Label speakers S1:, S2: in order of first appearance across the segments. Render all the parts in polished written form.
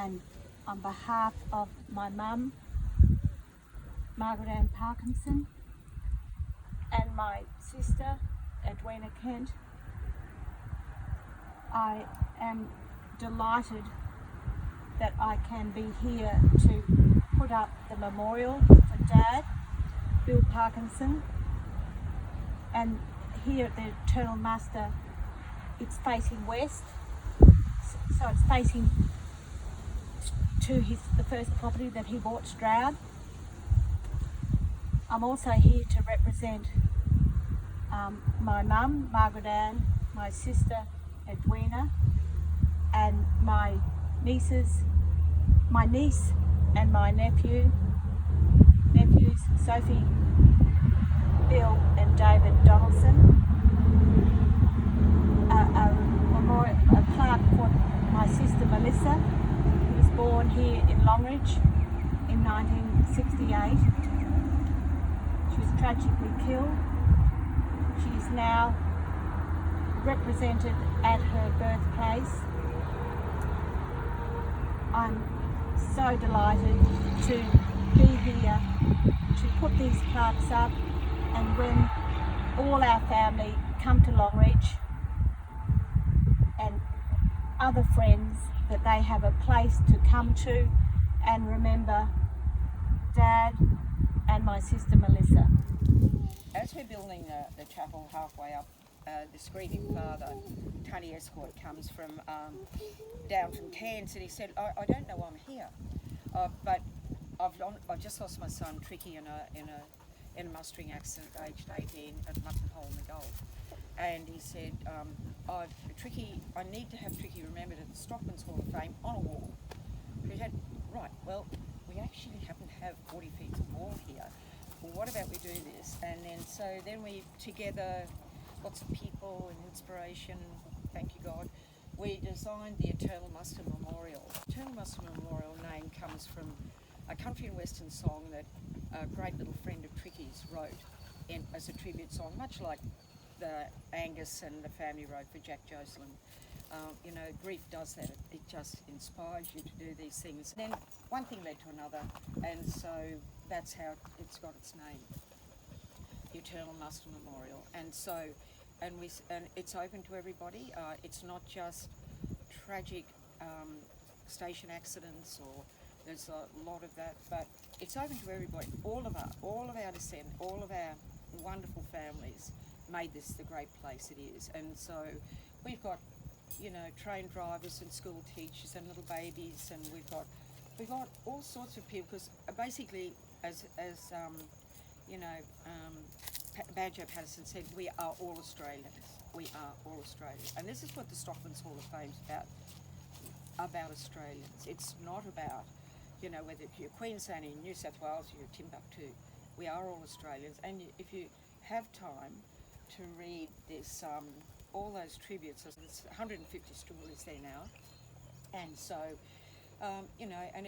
S1: and on behalf of my mum, Melissa Parkinson, and my sister, Edwina Kent, I am delighted that I can be here to put up the memorial for Dad, Bill Parkinson, and here at the Eternal Muster, it's facing west, so it's facing to the first property that he bought, Stroud. I'm also here to represent my mum, Margaret Ann, my sister, Edwina, and my niece and my nephews, Sophie, Bill and David Donaldson. A plaque for my sister Melissa, who was born here in Longridge in 1968. She was tragically killed. She is now represented at her birthplace. I'm so delighted to be here to put these plaques up, and when all our family come to Longridge and other friends, that they have a place to come to and remember Dad and my sister Melissa.
S2: As we're building the chapel halfway up, this grieving father, Tony Escort, comes from down from Cairns, and he said, I don't know I'm here, but I've just lost my son Tricky in a mustering accident aged 18 at Mutton Hole in the Gulf. And he said, I need to have Tricky remembered at the Stockman's Hall of Fame on a wall. He said, right, well, we actually happen to have 40 feet of wall here. Well, what about we do this? And then we together, lots of people and inspiration, thank you God, we designed the Eternal Muster Memorial. Eternal Muster Memorial name comes from a country and western song that a great little friend of Tricky's wrote as a tribute song, much like the Angus and the family wrote for Jack Jocelyn. Grief does that. It just inspires you to do these things. Then one thing led to another, and so that's how it's got its name, the Eternal Muster Memorial. And so, and it's open to everybody. It's not just tragic station accidents, or there's a lot of that, but it's open to everybody. All of our descent, all of our wonderful families made this the great place it is. And so we've got, trained drivers and school teachers and little babies, and we've got all sorts of people, because basically, as Banjo Patterson said, we are all Australians. We are all Australians. And this is what the Stockman's Hall of Fame's about Australians. It's not about, whether you're Queensland, in New South Wales, or you're Timbuktu. We are all Australians. And if you have time to read this, all those tributes, there's 150 stories there now. And so, and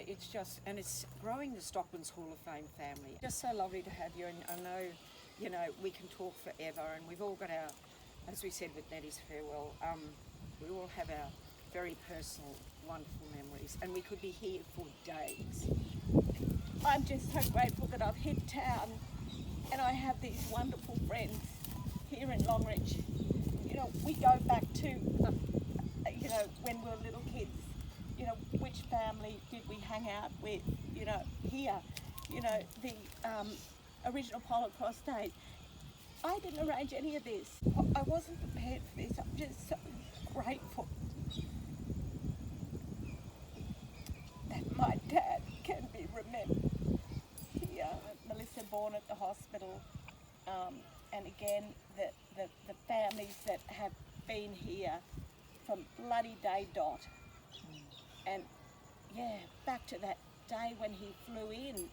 S2: it's growing the Stockman's Hall of Fame family. Just so lovely to have you, and I know, we can talk forever, and we've all got our, as we said with Nettie's farewell, we all have our very personal, wonderful memories, and we could be here for days.
S1: I'm just so grateful that I've hit town and I have these wonderful friends here in Longridge. We go back to, when we were little kids, which family did we hang out with, here, the original Polo Cross Days. I didn't arrange any of this. I wasn't prepared for this. I'm just so grateful that my dad can be remembered here. Melissa born at the hospital, and again, the families that have been here from bloody day dot. And yeah, back to that day when he flew in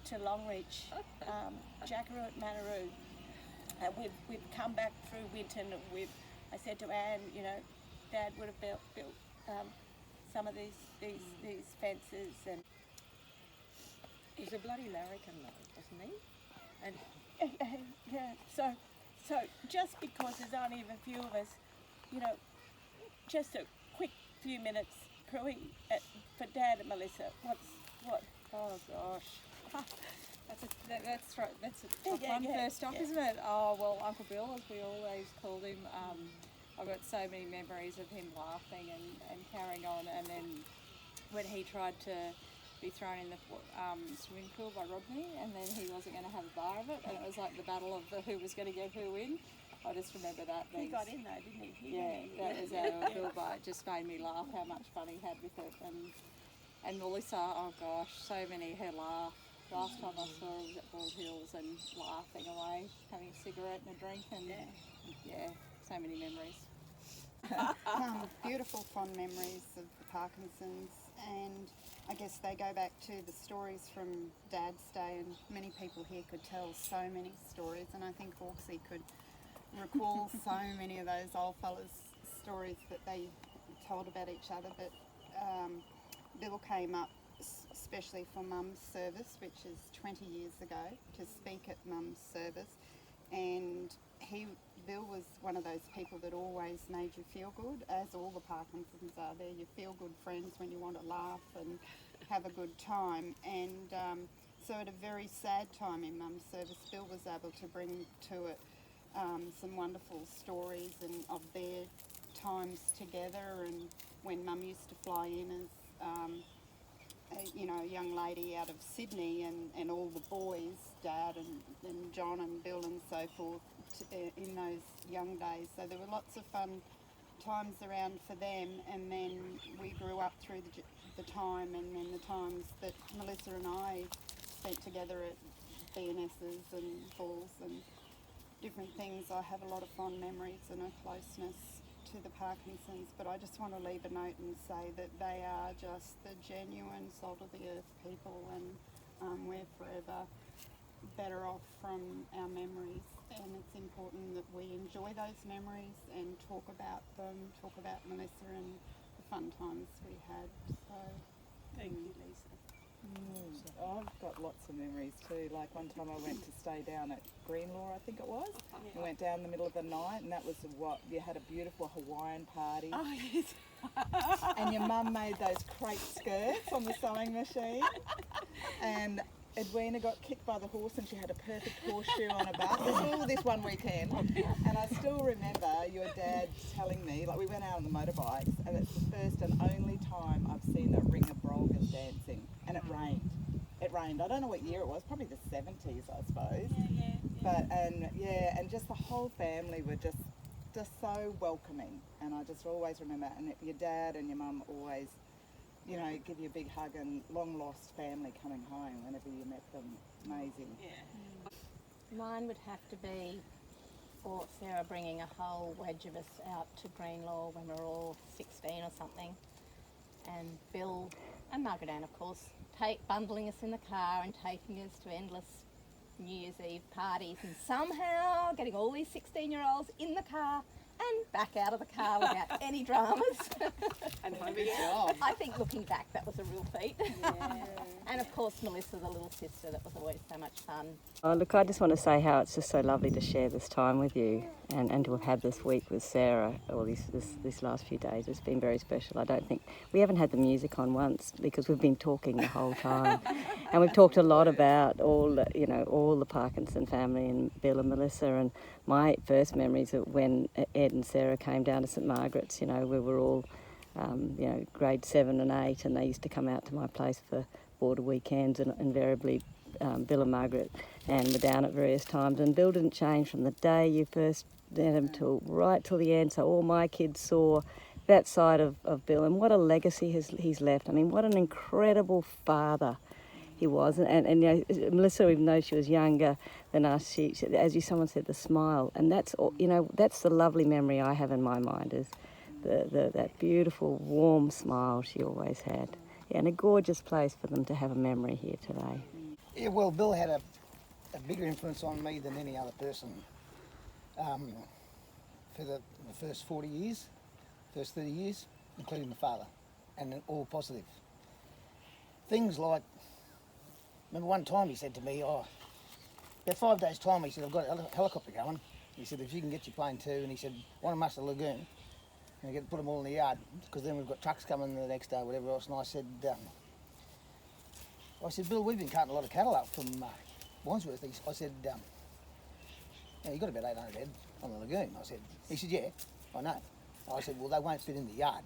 S1: to Longridge, Jackaroo at Manaroo. We've come back through Winton. I said to Anne, Dad would have built some of these fences, and
S2: he's a bloody larrikin though, wasn't he? And
S1: yeah. So just because there's only a few of us, just a quick few minutes Prue, for Dad and Melissa, what?
S3: Oh gosh. That's right. That's a tough
S1: Yeah,
S3: one first off,
S1: yeah.
S3: isn't it? Oh well, Uncle Bill, as we always called him. I've got so many memories of him laughing and carrying on. And then when he tried to be thrown in the swimming pool by Rodney, and then he wasn't going to have a bar of it, and it was like the battle of who was going to get who in. I just remember that.
S1: He got in though, didn't he?
S3: That was our Bill, but it just made me laugh how much fun he had with it. And Melissa, oh gosh, so many, her laugh. Last time I saw her was at Bald Hills and laughing away, having a cigarette and a drink, and yeah, so many memories.
S4: Beautiful fond memories of the Parkinsons, and I guess they go back to the stories from Dad's day, and many people here could tell so many stories, and I think Hawksy could recall so many of those old fellas' stories that they told about each other. But Bill came up especially for Mum's service, which is 20 years ago, to speak at Mum's service, and Bill was one of those people that always made you feel good, as all the Parkinsons are. They're your feel-good friends when you want to laugh and have a good time. And so at a very sad time in Mum's service, Bill was able to bring to it some wonderful stories and of their times together, and when Mum used to fly in as a young lady out of Sydney, and all the boys, Dad and John and Bill and so forth, in those young days. So there were lots of fun times around for them, and then we grew up through the time, and then the times that Melissa and I spent together at BNS's and balls and different things. I have a lot of fond memories and a closeness to the Parkinsons, but I just want to leave a note and say that they are just the genuine salt of the earth people, and we're forever better off from our memories, and it's important that we enjoy those memories and talk about them, talk about Melissa and the fun times we had. So
S1: Thank you, Lisa.
S5: I've got lots of memories too. Like one time I went to stay down at Greenlaw, I think it was. We went down in the middle of the night, and that was you had a beautiful Hawaiian party.
S1: Oh yes.
S5: And your mum made those crepe skirts on the sewing machine. And Edwina got kicked by the horse, and she had a perfect horseshoe on her back. This was all this one weekend. And I still remember your dad telling me, like we went out on the motorbikes, and it's the first and only time I've seen a ring of Brongas dancing. And it rained. It rained. I don't know what year it was, probably the 70s, I suppose.
S1: Yeah.
S5: But, and just the whole family were just so welcoming. And I just always remember, and your dad and your mum always, give you a big hug, and long lost family coming home whenever you met them. Amazing.
S1: Yeah.
S6: Mine would have to be Sarah bringing a whole wedge of us out to Greenlaw when we were all 16 or something, and Bill and Margaret Ann, of course, bundling us in the car and taking us to endless New Year's Eve parties, and somehow getting all these 16-year-olds in the car and back out of the car without any dramas.
S1: And
S6: I think looking back, that was a real feat.
S1: Yeah.
S6: And of course, Melissa, the little sister, that was always so much fun.
S7: Oh, look, I just want to say how it's just so lovely to share this time with you, and to have had this week with Sarah, or this last few days. It's been very special. I don't think we haven't had the music on once because we've been talking the whole time, and we've talked a lot about all the Parkinson family and Bill and Melissa. And my first memories of when Ed and Sarah came down to St Margaret's. We were all grade 7 and 8, and they used to come out to my place for border weekends, and invariably Bill and Margaret and were down at various times. And Bill didn't change from the day you first met him right till the end. So all my kids saw that side of Bill, and what a legacy he's left. I mean, what an incredible father he was. And Melissa, even though she was younger than us, she, as someone said, the smile, and that's the lovely memory I have in my mind, is that beautiful warm smile she always had. Yeah, and a gorgeous place for them to have a memory here today.
S8: Yeah, well, Bill had a bigger influence on me than any other person for the first 40 years, first 30 years, including the father, and all positive. Things like, remember one time he said to me, about 5 days' time, he said, I've got a helicopter going. He said, if you can get your plane too, and he said, one of Muscle Lagoon. and I get to put them all in the yard because then we've got trucks coming the next day, whatever else. And I said, Bill, we've been carting a lot of cattle up from Wandsworth. I said, you've got about 800 head on the lagoon. He said, yeah, I know. I said, well, they won't fit in the yard.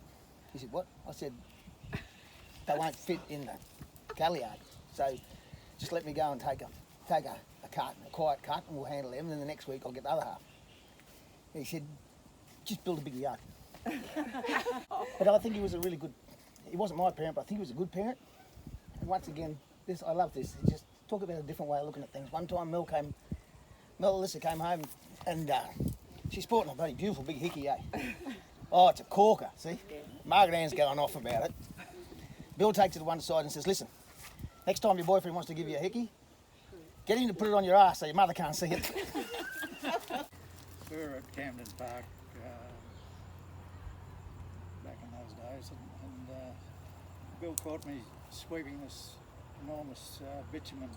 S8: He said, what? I said, they won't fit in the cattle yard. So just let me go and take a carton, a quiet carton, and we'll handle them. And then the next week I'll get the other half. He said, just build a bigger yard. But I think he was a really good, he wasn't my parent, but I think he was a good parent. And once again, I love this. Just talk about a different way of looking at things. One time Melissa came home and she's sporting a bloody beautiful big hickey, eh? Oh, it's a corker, see? Margaret Ann's going off about it. Bill takes it to one side and says, listen, next time your boyfriend wants to give you a hickey, get him to put it on your ass so your mother can't see it.
S9: We were at Camden Park back in those days, and Bill caught me sweeping this enormous bitumen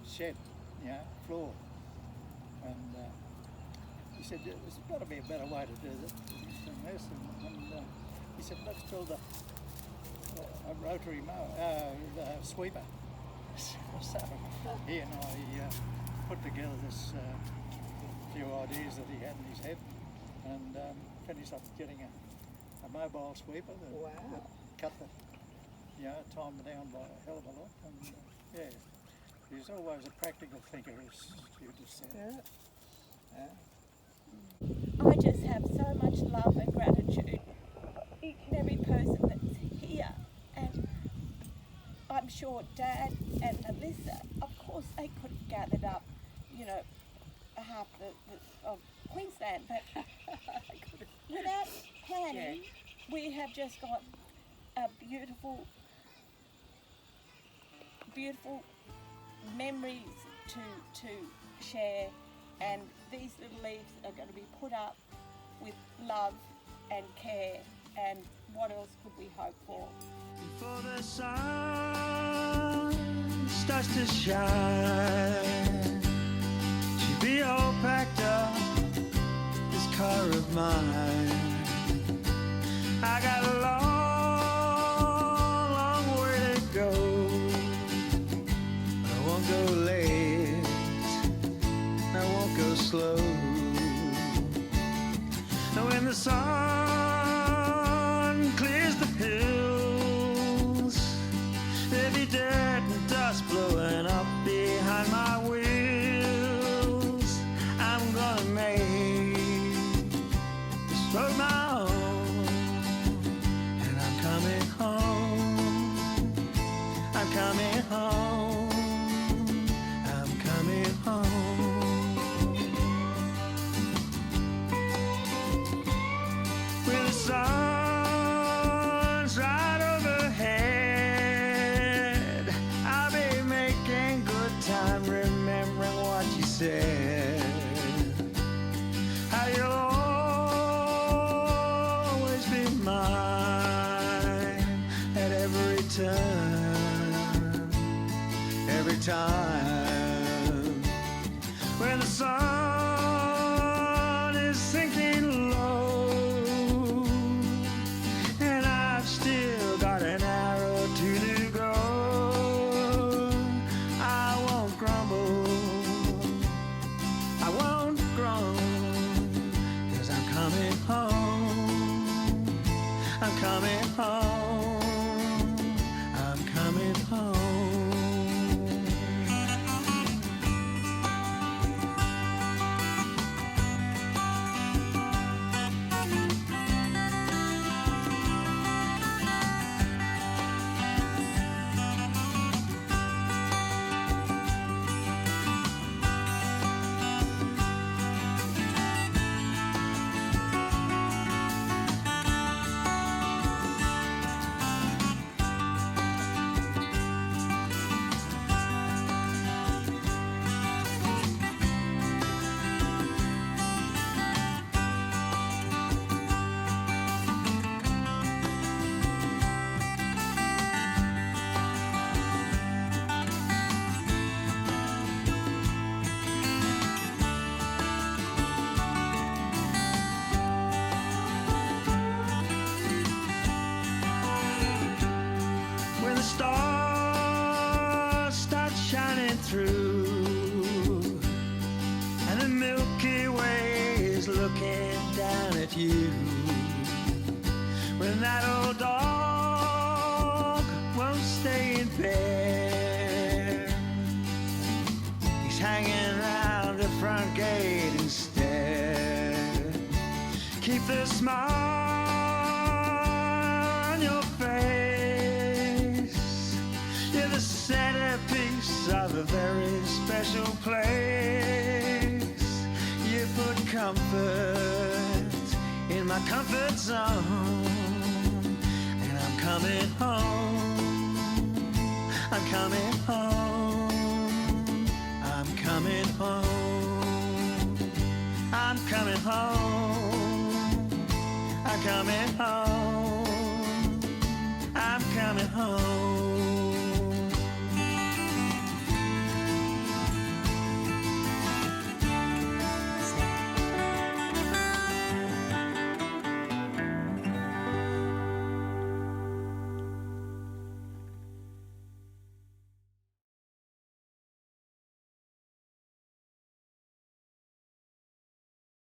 S9: shed, floor, and he said, there's got to be a better way to do this than this, and he said, let's build a rotary sweeper. So he and I put together this few ideas that he had in his head, and finished up getting a mobile sweeper that cut the time down by a hell of a lot. And he's always a practical thinker, as you just said.
S1: I just have so much love and gratitude for each and every person that's here, and I'm sure Dad and Melissa, of course, they could have gathered up, half of Queensland, but without planning, we have just got a beautiful memories to share, and these little leaves are going to be put up with love and care, and what else could we hope for?
S10: Before the sun starts to shine, she'll be all packed up, this car of mine. I got a long, long way to go, but I won't go late, I won't go slow. And when the sun clears the hills, there'll be dirt and dust blowing up behind my wheels. I'm gonna make this road my own, and I'm coming home. I'm coming home. I'm coming home. When the sun's right overhead, I'll be making good time, remembering what you said. How you'll always be mine at every turn, every time. When the sun is sinking low, and I've still got an arrow to go, I won't grumble, I won't groan, 'cause I'm coming home, I'm coming home, I'm coming home. the smile on your face. You're the centerpiece of a very special place. You put comfort in my comfort zone, and I'm coming home. I'm coming home. I'm coming home. I'm coming home. I'm coming home. I'm coming home.